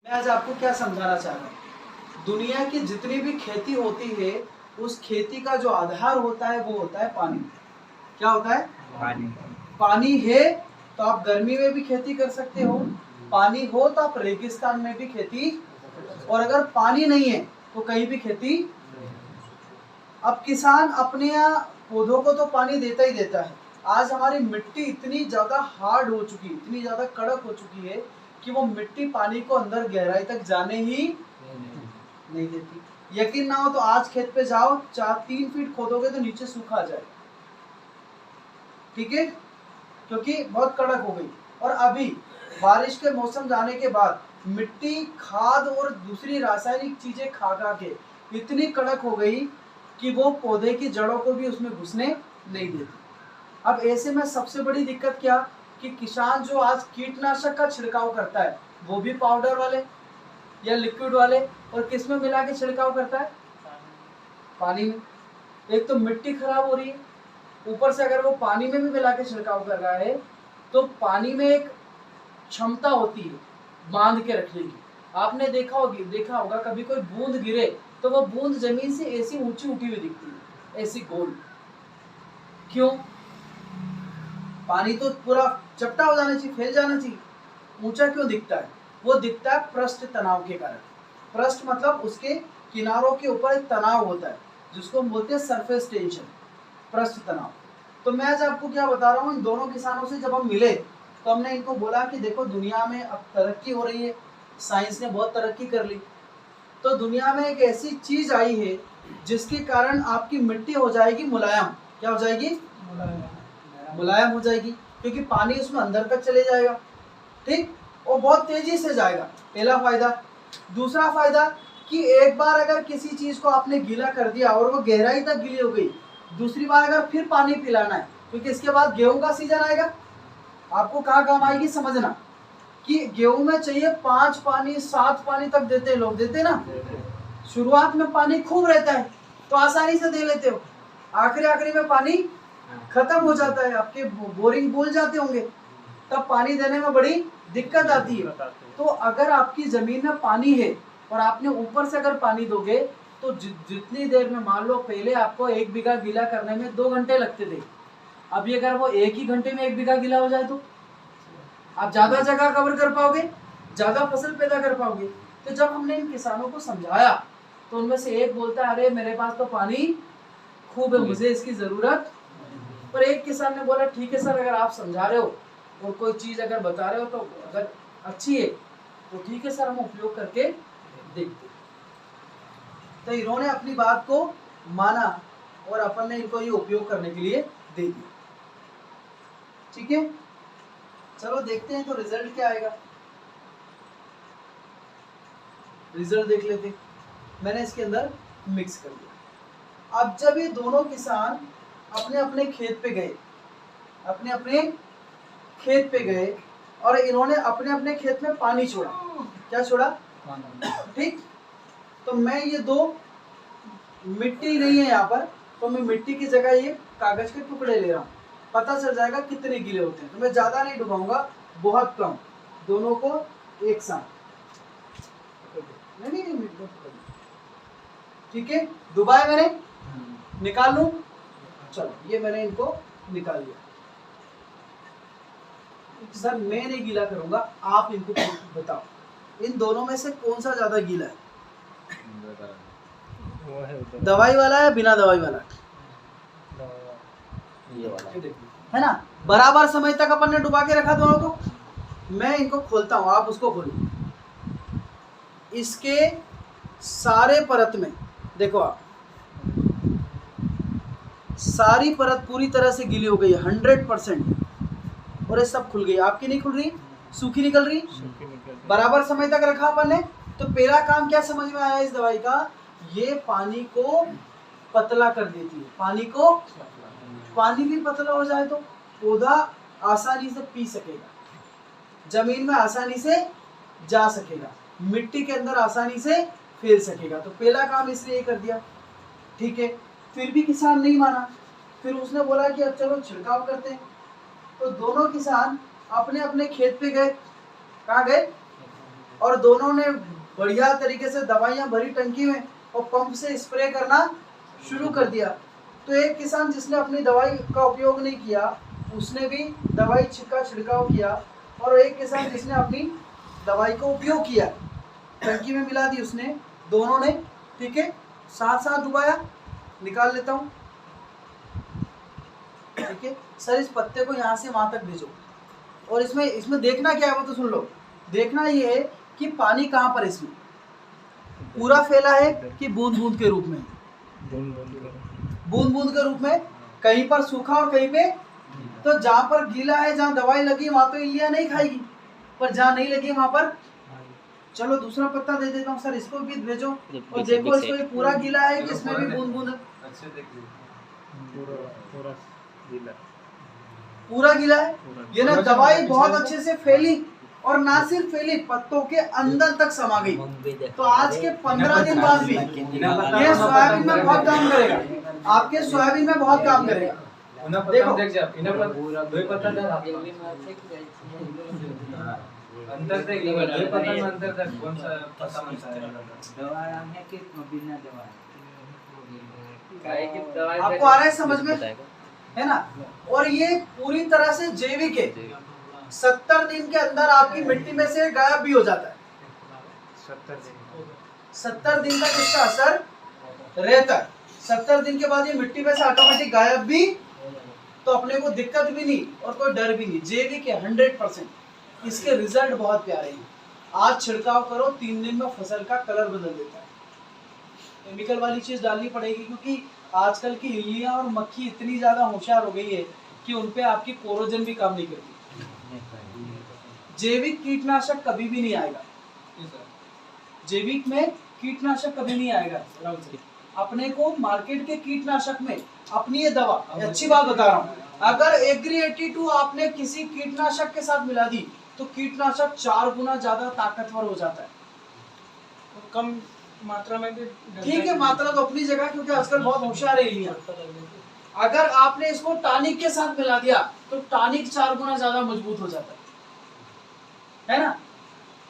मैं आज आपको क्या समझाना चाह रहा हूँ। दुनिया की जितनी भी खेती होती है उस खेती का जो आधार होता है वो होता है पानी। क्या होता है? पानी। पानी है तो आप गर्मी में भी खेती कर सकते हो, पानी हो तो आप रेगिस्तान में भी खेती, और अगर पानी नहीं है तो कहीं भी खेती। अब किसान अपने यहाँ पौधों को तो पानी देता ही देता है। आज हमारी मिट्टी इतनी ज्यादा हार्ड हो चुकी है, इतनी ज्यादा कड़क हो चुकी है कि वो मिट्टी पानी को अंदर गहराई तक जाने ही नहीं देती। यकीन ना हो तो आज खेत पे जाओ, 3 फीट खोदोगे तो नीचे सूखा आ जाए। ठीक है, क्योंकि बहुत कड़क हो गई। और अभी बारिश के मौसम जाने के बाद मिट्टी खाद और दूसरी रासायनिक चीजें खा खा के इतनी कड़क हो गई कि वो पौधे की जड़ों को भी उसमें घुसने नहीं देती। अब ऐसे में सबसे बड़ी दिक्कत क्या कि किसान जो आज कीटनाशक का छिड़काव करता है वो भी पाउडर वाले या लिक्विड वाले, और किस में मिला के छिड़काव करता है? पानी में। एक तो मिट्टी खराब हो रही है, ऊपर से अगर वो पानी में भी मिला के छिड़काव कर रहा है तो पानी में एक क्षमता होती है बांध के रखने की। आपने देखा होगा कभी कोई बूंद गिरे तो वो बूंद जमीन से ऐसी ऊंची उठी हुई दिखती है, ऐसी गोल। क्यों? पानी तो पूरा चपटा हो जाना चाहिए, फैल जाना चाहिए, ऊंचा क्यों दिखता है? वो दिखता है पृष्ठ तनाव के कारण। पृष्ठ मतलब उसके किनारों के ऊपर एक तनाव होता है जिसको हम बोलते हैं सरफेस टेंशन, पृष्ठ तनाव। तो मैं आज आपको क्या बता रहा हूँ, इन दोनों किसानों से जब हम मिले तो हमने इनको बोला कि देखो दुनिया में अब तरक्की हो रही है, साइंस ने बहुत तरक्की कर ली, तो दुनिया में एक ऐसी चीज आई है जिसके कारण आपकी मिट्टी हो जाएगी मुलायम। क्या हो जाएगी? मुलायम हो जाएगी, क्योंकि पानी उसमें अंदर तक चले जाएगा। ठीक, और बहुत तेजी से जाएगा। पहला फायदा। दूसरा फायदा कि एक बार अगर किसी चीज को आपने गीला कर दिया और वो गहराई तक गीली हो गई, दूसरी बार अगर फिर पानी पिलाना है, क्योंकि इसके बाद गेहूं का सीजन आएगा, आपको कहाँ काम आएगी समझना कि गेहूं में चाहिए 5 पानी 7 पानी तक देते हैं लोग, देते ना। शुरुआत में पानी खूब रहता है तो आसानी से दे लेते हो, आखिरी में पानी खत्म हो जाता है, आपके बोरिंग बोल जाते होंगे, तब पानी देने में बड़ी दिक्कत आती है। तो अगर आपकी जमीन में पानी है और आपने ऊपर से अगर पानी दोगे तो जितनी देर में, मान लो पहले आपको 1 बीघा गीला करने में 2 घंटे लगते थे, अभी अगर वो 1 ही घंटे में 1 बीघा गीला हो जाए तो आप ज्यादा जगह कवर कर पाओगे, ज्यादा फसल पैदा कर पाओगे। तो जब हमने इन किसानों को समझाया तो उनमें से एक बोलता है अरे मेरे पास तो पानी खूब है, मुझे इसकी जरूरत। पर एक किसान ने बोला ठीक है सर, अगर आप समझा रहे हो और कोई चीज अगर बता रहे हो तो अगर अच्छी है तो ठीक है सर, हम उपयोग करके देखते। तो इन्होंने अपनी बात को माना और अपन ने इनको ये उपयोग करने के लिए दे दिया। ठीक है, चलो देखते हैं तो रिजल्ट क्या आएगा। रिजल्ट देख लेते। मैंने इसके अंदर मिक्स कर दिया। अब जब ये दोनों किसान अपने अपने खेत पे गए, अपने अपने खेत पे गए और इन्होंने अपने अपने खेत में पानी छोड़ा। क्या छोड़ा? ठीक, तो मैं ये दो, मिट्टी नहीं है यहाँ पर तो मैं मिट्टी की जगह ये कागज के टुकड़े ले रहा हूँ, पता चल जाएगा कितने गीले होते हैं। तो मैं ज्यादा नहीं डुबाऊंगा, बहुत कम, दोनों को एक साथ। नहीं, ठीक है, डुबाए मैंने, निकाल लूं। चलो ये मैंने इनको निकाल लिया। सर मैं नहीं गीला करूंगा, आप इनको बताओ इन दोनों में से कौन सा ज्यादा गीला है? दवाई वाला है बिना दवाई वाला? ये वाला है ना। बराबर समय तक अपन ने डुबा के रखा दोनों को। मैं इनको खोलता हूं, आप उसको खोलो। इसके सारे परत में देखो आप, सारी परत पूरी तरह से गीली हो गई है 100%, और ये सब खुल गई। आपकी नहीं खुल रही, सूखी निकल रही। बराबर समय तक रखा अपन ने। तो पहला काम क्या समझ में आया इस दवाई का? ये पानी को पतला कर देती है। पानी भी पतला हो जाए तो पौधा आसानी से पी सकेगा, जमीन में आसानी से जा सकेगा, मिट्टी के अंदर आसानी से फैल सकेगा। तो पहला काम इसने ये कर दिया। ठीक है, फिर भी किसान नहीं माना। फिर उसने बोला कि अब चलो छिड़काव करते हैं। तो दोनों किसान अपने अपने खेत पे गए। कहाँ गए? और दोनों ने बढ़िया तरीके से दवाइयाँ भरी टंकी में और पंप से स्प्रे करना शुरू कर दिया। तो एक किसान जिसने अपनी दवाई का उपयोग नहीं किया उसने भी दवाई का छिड़काव किया, और एक किसान जिसने अपनी दवाई का उपयोग किया, टंकी में मिला दी उसने, दोनों ने, ठीक है, साथ साथ डुबाया। निकाल लेता हूँ, ठीक है सर। इस पत्ते को यहाँ से वहां तक भेजो, और इसमें देखना क्या है वो तो सुन लो। देखना ये है कि पानी कहाँ पर, इसमें पूरा फैला है कि बूंद बूंद के रूप में, बूंद बूंद के रूप में, कहीं पर सूखा और कहीं पे, तो जहाँ पर गीला है, जहाँ दवाई लगी वहां तो इल्लियां नहीं खाएगी, पर जहाँ नहीं लगी वहां पर। चलो दूसरा पत्ता दे देता हूँ सर, इसको भी भेजो और देखो इसको ये पूरा गीला है कि इसमें भी बूंद बूंद है। पूरा गीला है। ये ना दवाई बहुत अच्छे से फैली, और ना सिर्फ फैली, पत्तों के अंदर तक समा गई। तो आज के 15 दिन बाद भी ये सोयाबीन में बहुत काम करेगा, आपके सोयाबीन में बहुत काम करेगा। देखो अंतर देख लो, दो पत्ता में अंतर देख, कौन सा पत्ता बनता है? दवा है कि बिना दवा है? आपको आ रहा है समझ में, है ना? और ये पूरी तरह से जैविक है। 70 दिन के अंदर आपकी मिट्टी में से गायब भी हो जाता है। 70 दिन तक इसका असर रहता है। 70 दिन के बाद ये मिट्टी में से ऑटोमेटिक गायब भी, तो अपने को दिक्कत भी नहीं और कोई डर भी नहीं। जैविक है 100%। इसके रिजल्ट बहुत प्यारे हैं। आज छिड़काव करो, 3 दिन में फसल का कलर बदल देता है। केमिकल वाली चीज डालनी पड़ेगी, क्योंकि आजकल की इल्लियां और मक्खी इतनी ज्यादा होशियार हो गई है कि उनपे आपकी कोरोजन भी काम नहीं करती। जैविक कीटनाशक कभी भी नहीं आएगा, जैविक में कीटनाशक कभी नहीं आएगा। अपने को मार्केट के कीटनाशक में अपनी ये दवा, अच्छी बात बता रहा हूँ, अगर एग्री 82 आपने किसी कीटनाशक के साथ मिला दी तो कीटनाशक 4 गुना ज्यादा ताकतवर हो जाता है। तो कम मात्रा में भी ठीक है, मात्रा तो अपनी जगह, क्योंकि आजकल बहुत होशियार है इल्लियां। अगर आपने इसको टॉनिक के साथ मिला दिया तो टॉनिक 4 गुना ज्यादा मजबूत हो जाता है ना?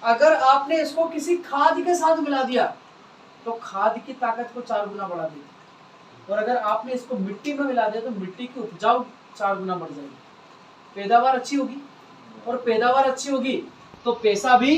अगर आपने इसको किसी खाद के साथ मिला दिया तो खाद की ताकत को 4 गुना बढ़ा दी, और अगर आपने इसको मिट्टी में मिला दिया तो मिट्टी की उपजाऊ 4 गुना बढ़ जाएगी। पैदावार अच्छी होगी, और पैदावार अच्छी होगी तो पैसा भी